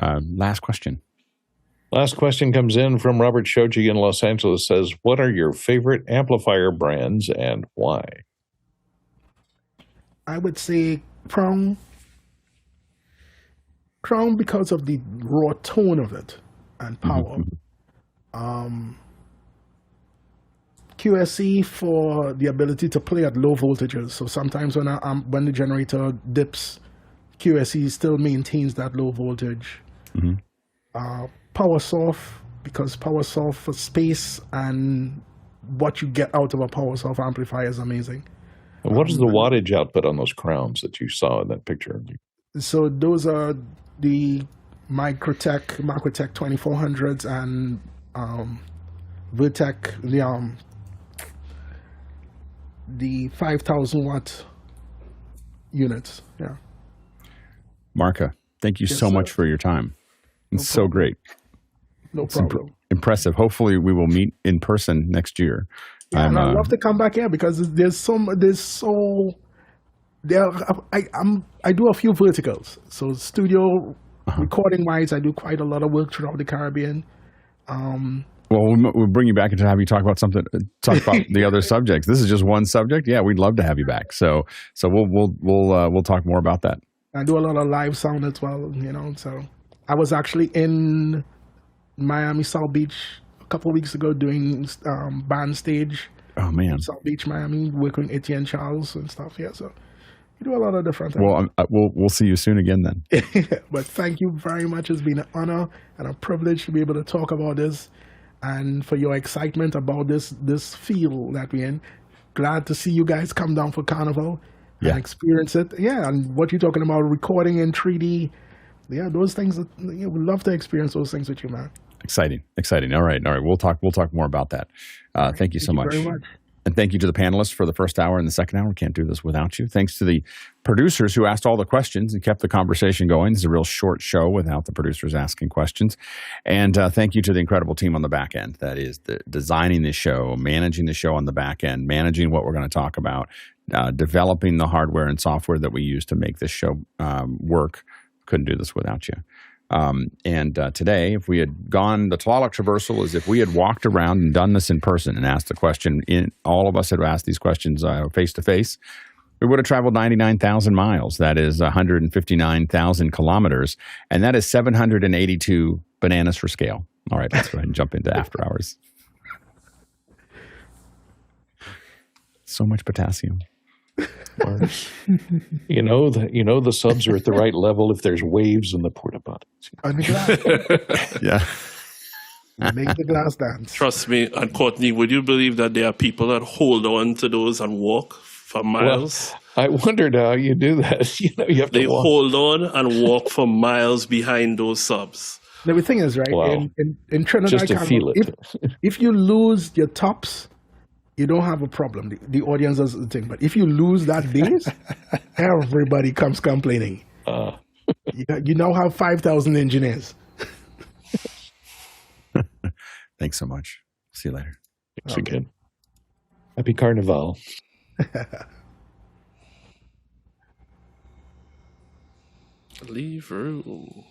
Last question. Last question comes in from Robert Shoji in Los Angeles. Says, what are your favorite amplifier brands and why? I would say Crown because of the raw tone of it and power. QSE for the ability to play at low voltages. So sometimes when the generator dips, QSE still maintains that low voltage. PowerSoft, because PowerSoft for space and what you get out of a PowerSoft amplifier is amazing. And what is the wattage output on those crowns that you saw in that picture? So those are the Microtech 2400s and Vertec, the 5,000 watt units. Yeah. Marka, thank you so much for your time. It's so great. No problem. Impressive. Hopefully we will meet in person next year. Yeah, and I'd love to come back here because I do a few verticals. So studio recording wise, I do quite a lot of work throughout the Caribbean. Well, we'll bring you back and have you talk about the other subjects. This is just one subject. Yeah, we'd love to have you back. So we'll talk more about that. I do a lot of live sound as well. So I was actually in Miami South Beach a couple of weeks ago doing band stage. Oh man, South Beach, Miami, working with Etienne Charles and stuff. Yeah, so you do a lot of different things. Well, we'll see you soon again then. But thank you very much. It's been an honor and a privilege to be able to talk about this. and for your excitement about this field that we're in. Glad to see you guys come down for Carnival and experience it. Yeah, and what you're talking about, recording in 3D. Yeah, those things. We'd love to experience those things with you, man. Exciting. All right. We'll talk more about that. Thank you so much. Very much. And thank you to the panelists for the first hour and the second hour. We can't do this without you. Thanks to the producers who asked all the questions and kept the conversation going. This is a real short show without the producers asking questions. And thank you to the incredible team on the back end. That is designing the show, managing the show on the back end, managing what we're going to talk about, developing the hardware and software that we use to make this show work. Couldn't do this without you. Today, if we had gone, the Tlaloc Traversal is if we had walked around and done this in person and asked the question, all of us had asked these questions face to face, we would have traveled 99,000 miles. That is 159,000 kilometers. And that is 782 bananas for scale. All right, let's go ahead and jump into after hours. So much potassium. The subs are at the right level if there's waves in the porta potties. On the glass. Yeah. Make the glass dance. Trust me, and Courtney, would you believe that there are people that hold on to those and walk for miles? Well, I wondered how you do that. You have to They walk. hold on and walk for miles behind those subs. Now, the thing is, right, Wow. in Trinidad, Just to feel it. if you lose your tops, you don't have a problem. The audience does the thing. But if you lose that base, everybody comes complaining. You now have 5,000 engineers. Thanks so much. See you later. Thanks again. Happy Carnival. Leave room.